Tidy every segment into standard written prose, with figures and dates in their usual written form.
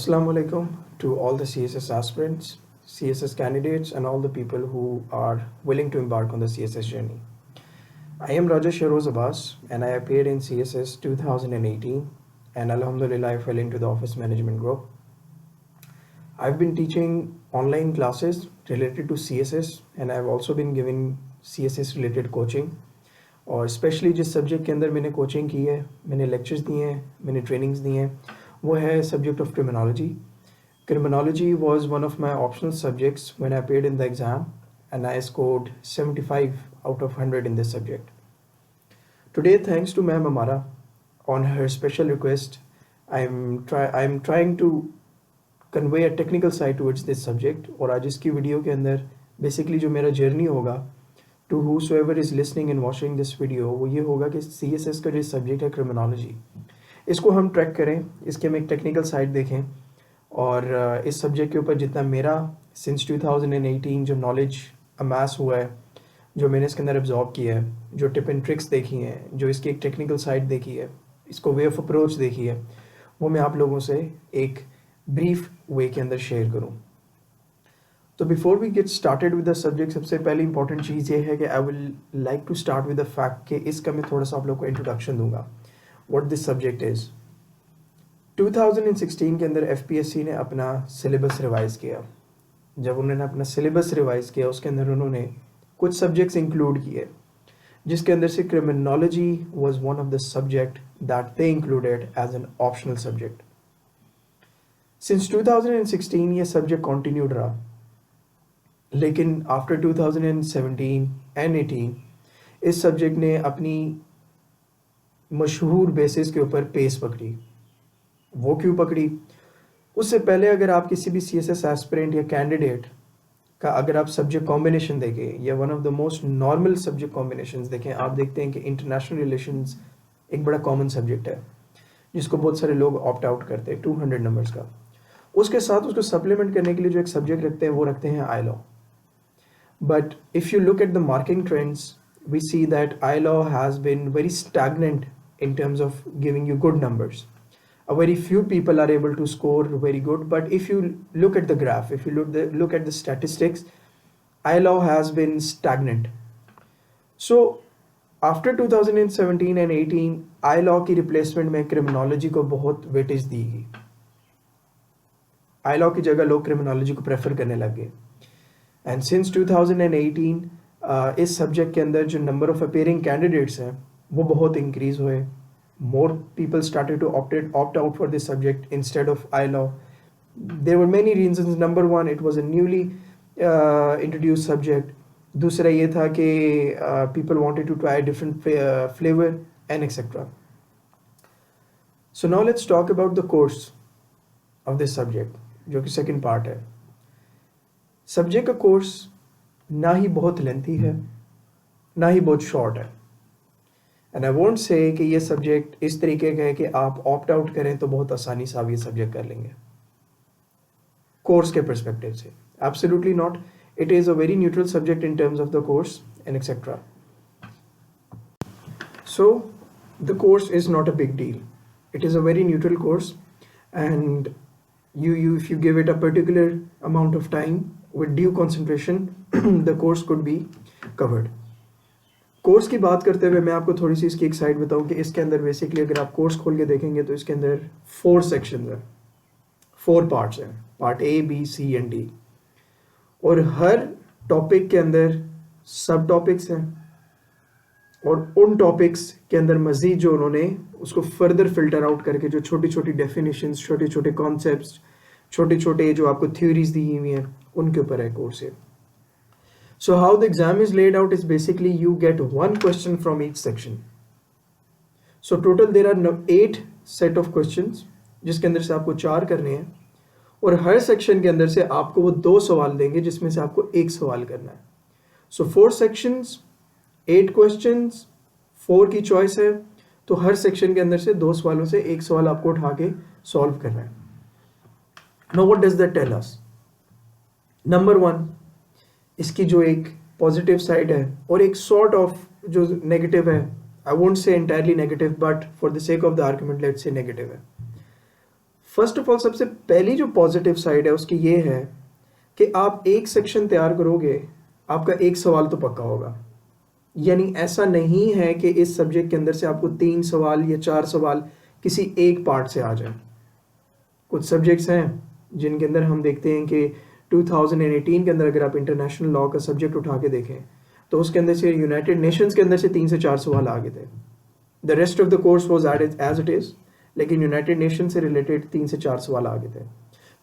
Assalamu alaikum to all the CSS aspirants, CSS candidates, and all the people who are willing to embark on the CSS journey. I am Raja Sheroz Abbas, and I appeared in CSS 2018, and Alhamdulillah, I fell into the office management group. I've been teaching online classes related to CSS, and I've also been giving CSS related coaching. और specially जिस subject के अंदर मैंने coaching की है, मैंने lectures दिए हैं, मैंने ट्रेनिंग्स दी हैं, वो है subject of criminology. Criminology was one of my optional subjects when I appeared in the exam, and I scored 75 out of 100 in this subject. Today, thanks to Ma'am Amara, on her special request, I'm trying to convey a technical side towards this subject. और आज इसकी video के अंदर basically जो मेरा journey होगा to whosoever is listening and watching this video, वो ये होगा कि CSS का जो सब्जेक्ट है क्रिमिनोलॉजी, इसको हम ट्रैक करें, इसके हम एक टेक्निकल साइड देखें और इस सब्जेक्ट के ऊपर जितना मेरा सिंस 2018 जो नॉलेज अमास हुआ है, जो मैंने इसके अंदर एब्जॉर्ब किया है, जो टिप एंड ट्रिक्स देखी हैं, जो इसकी एक टेक्निकल साइड देखी है, इसको वे ऑफ अप्रोच देखी है, वो मैं आप लोगों से एक ब्रीफ वे के अंदर शेयर करूं. तो before we get started with the subject, सबसे पहली इंपॉर्टेंट चीज़ ये है कि I will like to start with the fact कि इसका मैं थोड़ा सा आप लोग को इंट्रोडक्शन दूंगा व्हाट दिस सब्जेक्ट इज़. 2016 के अंदर FPSC ने अपना सिलेबस रिवाइज़ किया. जब उन्होंने अपना सिलेबस रिवाइज़ किया, उसके अंदर उन्होंने कुछ सब्जेक्ट्स इंक्लूड किए, जिसके अंदर से criminology was one of the subject that they included as an optional subject. Since 2016 ये सब्जेक्ट कंटिन्यूड रहा, लेकिन आफ्टर 2017 एंड 18 इस सब्जेक्ट ने अपनी मशहूर बेसिस के ऊपर पेस पकड़ी. वो क्यों पकड़ी? उससे पहले अगर आप किसी भी CSS एस्पिरेंट या कैंडिडेट का अगर आप सब्जेक्ट कॉम्बिनेशन देखें या one of the most normal subject combinations देखें, आप देखते हैं कि इंटरनेशनल रिलेशंस एक बड़ा कॉमन सब्जेक्ट है जिसको बहुत सारे लोग ऑप्ट आउट करते हैं 200 नंबर्स का. उसके साथ उसको सप्लीमेंट करने के लिए जो एक सब्जेक्ट रखते हैं वो रखते हैं ILAW. But if you look at the marking trends, we see that ILAW has been very stagnant in terms of giving you good numbers. A very few people are able to score very good, but if you look at the graph, if you look at the statistics, ILAW has been stagnant. So after 2017 and 18, ILAW की replacement में criminology को बहुत weightage दी गई. ILAW की जगह लोग criminology को prefer करने लग गए. And since 2018 इस सब्जेक्ट के अंदर जो नंबर ऑफ अपेयरिंग कैंडिडेट्स हैं वो बहुत इंक्रीज हुए. More people started to opt out for this subject instead of ILAW. There were many reasons. Number one, it was a newly introduced subject. दूसरा ये था कि people wanted to try a different flavor and etc. So now let's talk about the course of this subject, जो कि second part है. Subject का course ना ही बहुत लेंथी है, ना ही बहुत शॉर्ट है. एंड आई वोंट से कि ये सब्जेक्ट इस तरीके का है कि आप ऑप्ट आउट करें तो बहुत आसानी से आप ये सब्जेक्ट कर लेंगे कोर्स के परस्पेक्टिव से. Absolutely not. It is a very neutral subject in terms of the course and etcetera. So the course is not a big deal. It is a very neutral course and you if you give it a particular amount of time with due concentration the course could be covered. Course की बात करते हुए मैं आपको थोड़ी सी इसकी एक side बताऊं कि इसके अंदर बेसिकली अगर आप कोर्स खोल के देखेंगे तो इसके अंदर 4 सेक्शंस हैं, 4 पार्ट्स हैं, part A, B, C and D. और हर टॉपिक के अंदर सब टॉपिक्स हैं और उन टॉपिक्स के अंदर मज़ीद जो उन्होंने उसको फर्दर फिल्टर आउट करके जो छोटी छोटी डेफिनेशंस, छोटे छोटे कॉन्सेप्ट्स, छोटे छोटे जो आपको थ्योरीज दी हुई हैं उनके ऊपर है कोर्स है. So how the exam is laid out is basically you get 1 question from each section. So total there are 8 set of questions जिसके अंदर से आपको 4 करने हैं और हर सेक्शन के अंदर से आपको वो 2 सवाल देंगे जिसमें से आपको 1 सवाल करना है. सो 4 सेक्शंस, 8 क्वेश्चंस, 4 की चॉइस है, तो हर सेक्शन के अंदर से 2 सवालों से 1 सवाल आपको उठा के सॉल्व करना है. Now what does that tell us? Number 1, इसकी जो एक पॉजिटिव साइड है और एक सॉर्ट ऑफ जो नेगेटिव है, I won't say entirely negative but for the sake of the argument let's say negative है. फर्स्ट ऑफ ऑल सबसे पहली जो पॉजिटिव साइड है उसकी ये है कि आप एक सेक्शन तैयार करोगे, आपका एक सवाल तो पक्का होगा। यानी ऐसा नहीं है कि इस सब्जेक्ट के अंदर से आपको 3 सवाल या 4 सवाल किसी एक पार्ट से आ जाए। कुछ सब्जेक्ट्स हैं जिनके अंदर हम देखते हैं कि 2018 के अंदर अगर आप इंटरनेशनल लॉ का सब्जेक्ट उठा के देखें तो उसके अंदर से यूनाइटेड नेशंस के अंदर से 3 से 4 सवाल आ गए थे। The rest of the course was as it is, लेकिन यूनाइटेड नेशन से रिलेटेड 3 से 4 सवाल आ गए थे।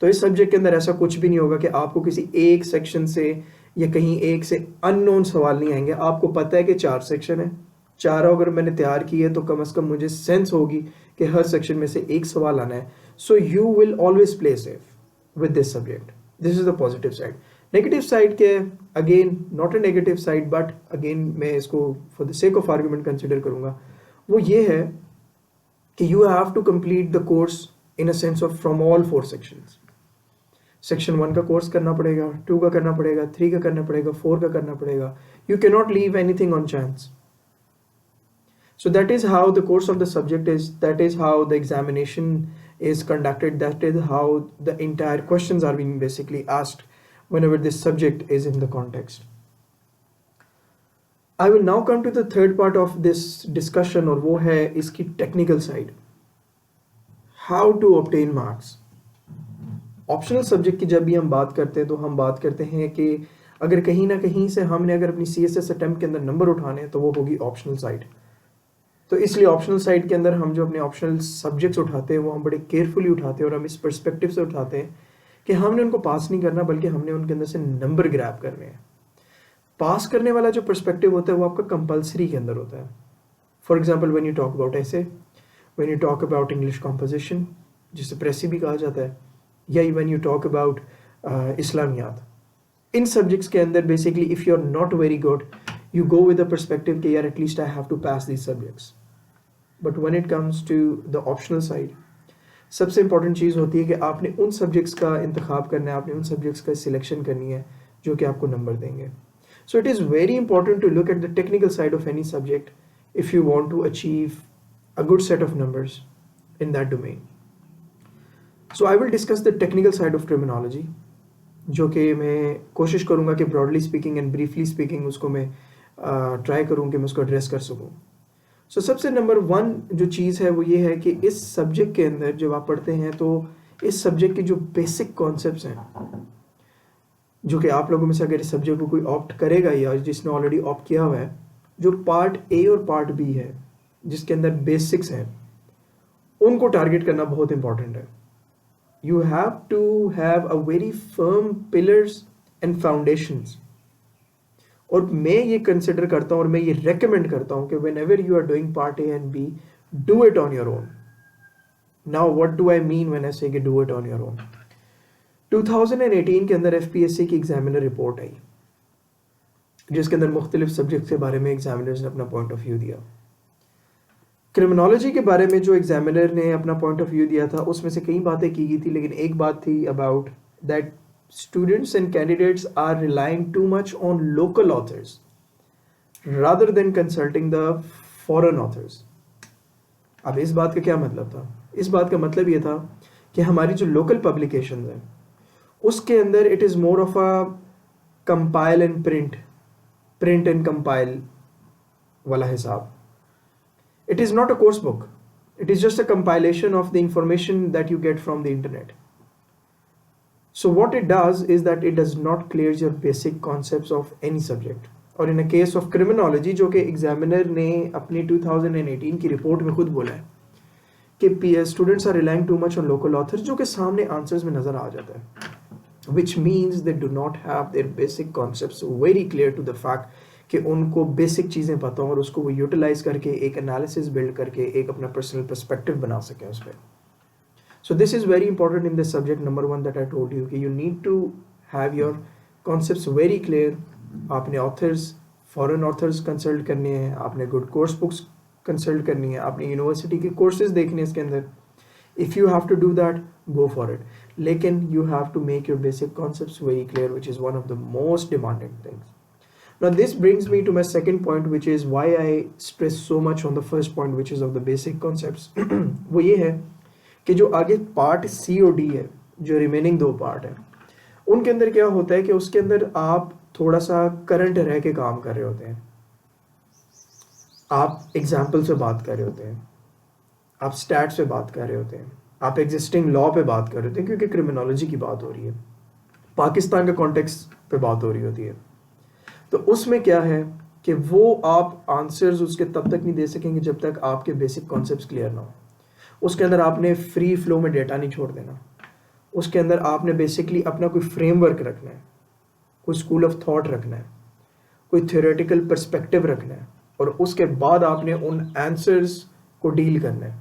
तो इस सब्जेक्ट के अंदर ऐसा कुछ भी नहीं होगा कि आपको किसी एक सेक्शन से या कहीं एक से अननोन सवाल नहीं आएंगे। आपको पता है कि 4 सेक्शन है, चारों अगर मैंने तैयार किए तो कम से कम मुझे सेंस होगी कि हर सेक्शन में से एक सवाल आना है। So you will always play safe with this subject. This is the positive side. Negative side के again not a negative side but again मैं इसको for the sake of argument consider करूंगा, वो ये है कि you have to complete the course in a sense of from all 4 sections. Section 1 का course करना पड़ेगा, 2 का करना पड़ेगा, 3 का करना पड़ेगा, 4 का करना पड़ेगा। You can not leave anything on chance. So that is how the course of the subject is, that is how the examination is conducted, that is how the entire questions are being basically asked whenever this subject is in the context. I will now come to the third part of this discussion और वो है इसकी technical side. How to obtain marks. Optional subject की जब भी हम बात करते हैं तो हम बात करते हैं कि अगर कहीं ना कहीं से हमने अगर अपनी CSS अटेम्प्ट के अंदर नंबर उठाने हैं तो वो होगी ऑप्शनल साइड। तो इसलिए ऑप्शनल साइड के अंदर हम जो अपने ऑप्शनल सब्जेक्ट्स उठाते हैं वो हम बड़े केयरफुली उठाते हैं और हम इस पर्सपेक्टिव से उठाते हैं कि हमने उनको पास नहीं करना बल्कि हमने उनके अंदर से नंबर ग्रैब करने हैं। पास करने वाला जो पर्सपेक्टिव होता है वो आपका कंपल्सरी के अंदर होता है। For example when you talk about ऐसे, when you talk about English composition जिसे प्रेसी भी कहा जाता है, या when you talk about Islamiyat, इन सब्जेक्ट्स के अंदर basically if you are not very good you go with the perspective कि यार at least I have to pass these subjects. But when it comes to the optional side, सबसे important चीज़ होती है कि आपने उन subjects का इंतखाब करना है, आपने उन subjects का selection करनी है जो कि आपको नंबर देंगे. So it is very important to look at the technical side of any subject if you want to achieve a good set of numbers in that domain. So I will discuss the technical side of criminology, जो कि मैं कोशिश करूँगा कि broadly speaking and briefly speaking उसको मैं try करूँ कि मैं उसको एड्रेस कर सकूँ। सो सबसे नंबर 1 जो चीज़ है वो ये है कि इस सब्जेक्ट के अंदर जब आप पढ़ते हैं तो इस सब्जेक्ट के जो बेसिक कॉन्सेप्ट्स हैं, जो कि आप लोगों में से अगर इस सब्जेक्ट को कोई ऑप्ट करेगा या जिसने ऑलरेडी ऑप्ट किया हुआ है, जो पार्ट ए और पार्ट बी है जिसके अंदर बेसिक्स हैं, उनको टारगेट करना बहुत इंपॉर्टेंट है। You have to have a very firm pillars and foundations. और मैं ये कंसिडर करता हूँ और मैं ये रेकमेंड करता हूँ कि whenever you are doing part A and B, do it on your own. Now what do I mean when I say कि do it on your own? 2018 के अंदर FPSC की एग्जामिनर रिपोर्ट आई जिसके अंदर मुख्तलिफ सब्जेक्ट के बारे में एग्जामिनर्स ने अपना पॉइंट ऑफ व्यू दिया। क्रिमिनोलॉजी के बारे में जो एग्जामिनर ने अपना पॉइंट ऑफ व्यू दिया था उसमें से कई बातें की गई थी, लेकिन एक बात थी about that students and candidates are relying too much on local authors rather than consulting the foreign authors. अब इस बात का क्या मतलब था? इस बात का मतलब ये था कि हमारी जो local publications हैं उसके अंदर it is more of a compile and print and compile वाला हिसाब. It is not a course book. It is just a compilation of the information that you get from the internet. So what it does is that it does not clear your basic concepts of any subject. और in a case of criminology, जो कि examiner ने अपनी 2018 की report में खुद बोला है कि students are relying too much on local authors, जो कि सामने आंसर्स में नजर आ जाता है, which means they do not have their basic concepts very clear to the fact कि उनको बेसिक चीज़ें पता हों और उसको वो यूटिलाइज करके एक एनालिसिस बिल्ड करके एक अपना पर्सनल पर्सपेक्टिव बना सकें उस पर। So this is very important in this subject number 1 that I told you कि you need to have your concepts very clear. आपने authors, foreign authors consult करने हैं, आपने good course books consult करनी है, आपने university के courses देखने हैं इसके अंदर। If you have to do that, go for it. लेकिन you have to make your basic concepts very clear, which is one of the most demanding things. Now this brings me to my second point, which is why I stress so much on the first point, which is of the basic concepts. वो ये है कि जो आगे part सी और D है, जो remaining 2 part है, उनके अंदर क्या होता है कि उसके अंदर आप थोड़ा सा करंट रह के काम कर रहे होते हैं, आप एग्जाम्पल से बात कर रहे होते हैं, आप स्टैट्स पे बात कर रहे होते हैं, आप एग्जिस्टिंग लॉ पे बात कर रहे होते हैं, क्योंकि क्रिमिनोलॉजी की बात हो रही है, पाकिस्तान के कॉन्टेक्स्ट पे बात हो रही होती है। तो उसमें क्या है कि वो आप आंसर्स उसके तब तक नहीं दे सकेंगे जब तक आपके बेसिक कॉन्सेप्ट्स क्लियर ना हो। उसके अंदर आपने फ्री फ्लो में डेटा नहीं छोड़ देना, उसके अंदर आपने बेसिकली अपना कोई फ्रेमवर्क रखना है, कोई स्कूल ऑफ थॉट रखना है, कोई थ्योरेटिकल पर्सपेक्टिव रखना है, और उसके बाद आपने उन आंसर्स को डील करना है।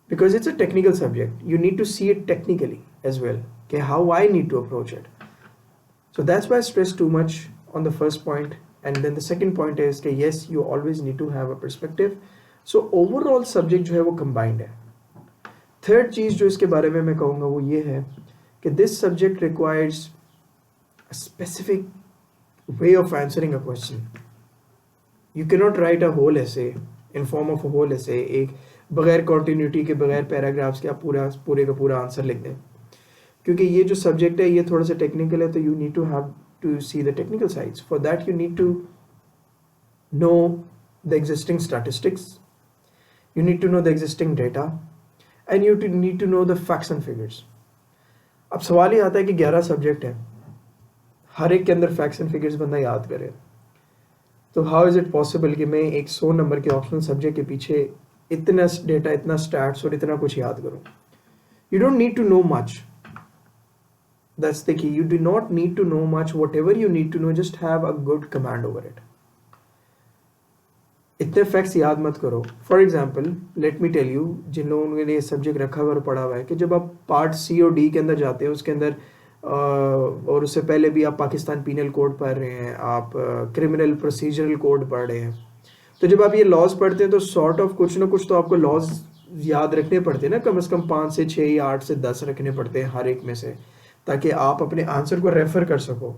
Because it's a technical subject, you need to see it technically as well, कि how I need to approach it. So that's why I stress too much on the first point, and then the second point is that yes, you always need to have a perspective. So overall subject जो है वो combined है. Third चीज़ जो इसके बारे में मैं कहूँगा वो ये है कि this subject requires a specific way of answering a question. You cannot write a whole essay in form of a whole essay, एक बगैर continuity के बगैर paragraphs के आप पूरे का पूरा आंसर लिख दें, क्योंकि ये जो सब्जेक्ट है ये थोड़ा सा टेक्निकल है, तो you need to have to see the technical sides. For that you need to know the existing statistics, you need to know the existing data, and you need to know the facts and figures. अब सवाल ये आता है कि 11 subject है, हर एक के अंदर फैक्ट्स एंड फिगर्स बंदा याद करे, तो हाउ इज़ इट पॉसिबल कि मैं एक 100 नंबर के ऑप्शनल सब्जेक्ट के पीछे इतना डेटा, इतना स्टैट्स और इतना कुछ याद करूँ? You don't need to know much. That's the key. You do not need to know much. Whatever you need to know, just have a good command over it. इतने फैक्ट्स याद मत करो. For example let me tell you, जिन लोगों ने ये subject रखा हुआ और पढ़ा हुआ है, कि जब आप पार्ट सी और डी के अंदर जाते हैं, उसके अंदर और उससे पहले भी आप पाकिस्तान पीनल कोड पढ़ रहे हैं, आप क्रिमिनल प्रोसीजरल कोड पढ़ रहे हैं, तो जब आप ये लॉज पढ़ते हैं तो सॉर्ट ऑफ कुछ ना कुछ तो आपको लॉज याद रखने पड़ते हैं ना, कम से कम 5 से 6 या 8 से 10 रखने पड़ते हैं हर एक में से, ताकि आप अपने आंसर को रेफर कर सको.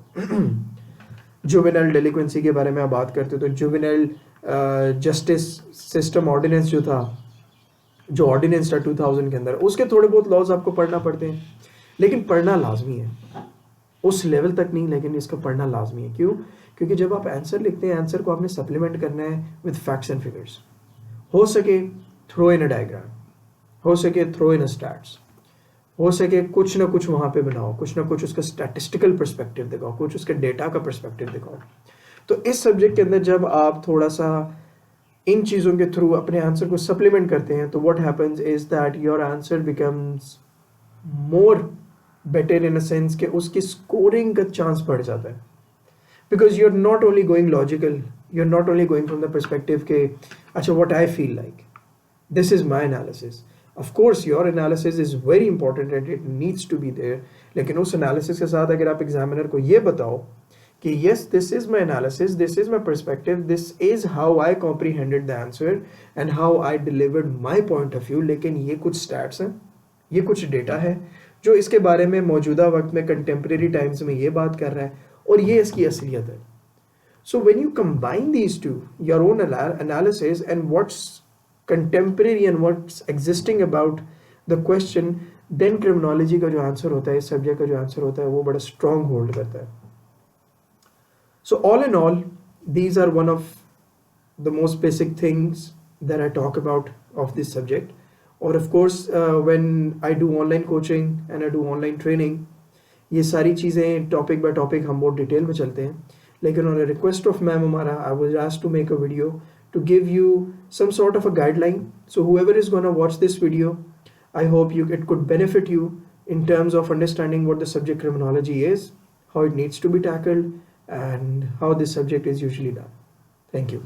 जुवेनाइल डेलिक्वेंसी के बारे में आप बात करते हो, तो जुवेनाइल जस्टिस सिस्टम ऑर्डिनेंस जो था, जो ऑर्डिनेंस था 2000 के अंदर, उसके थोड़े बहुत लॉज आपको पढ़ना पड़ते हैं, लेकिन पढ़ना लाजमी है. उस लेवल तक नहीं, लेकिन इसको पढ़ना लाजमी है. क्यों? क्योंकि जब आप आंसर लिखते हैं, आंसर को आपने सप्लीमेंट करना है विद फैक्ट्स एंड फिगर्स. हो सके थ्रो इन अ डायग्राम, हो सके थ्रो इन अ स्टैट्स, हो सके कुछ ना कुछ वहाँ पे बनाओ, कुछ ना कुछ उसका स्टैटिस्टिकल पर्सपेक्टिव दिखाओ, कुछ उसके डेटा का पर्सपेक्टिव दिखाओ. तो इस सब्जेक्ट के अंदर जब आप थोड़ा सा इन चीज़ों के थ्रू अपने आंसर को सप्लीमेंट करते हैं, तो what happens is that your answer becomes more better in a sense कि उसकी स्कोरिंग का चांस बढ़ जाता है. Because you are not only going logical, you are not only going from the perspective के अच्छा what I feel like, this is my analysis. Of course your analysis is very important and it needs to be there, लेकिन उस analysis के साथ अगर आप examiner को ये बताओ कि yes, this is my analysis, this is my perspective, this is how I comprehended the answer and how I delivered my point of view, लेकिन ये कुछ stats हैं, ये कुछ data है जो इसके बारे में मौजूदा वक्त में contemporary times में ये बात कर रहा है, और ये इसकी असलियत है. So when you combine these two, your own analysis and what's contemporary and what's existing about the question, then criminology का जो आंसर होता है, इस सब्जेक्ट का जो आंसर होता है, वो बड़ा स्ट्रॉन्ग होल्ड करता है. So all in all, these are one of the most basic things that I talk about of this subject. और of course when I do online coaching and I do online training, ये सारी चीज़ें topic by topic हम बहुत detail में चलते हैं, लेकिन on a request of ma'am हमारा, I was asked to make a video to give you some sort of a guideline. So whoever is going to watch this video, I hope it could benefit you in terms of understanding what the subject criminology is, how it needs to be tackled, and how this subject is usually done. Thank you.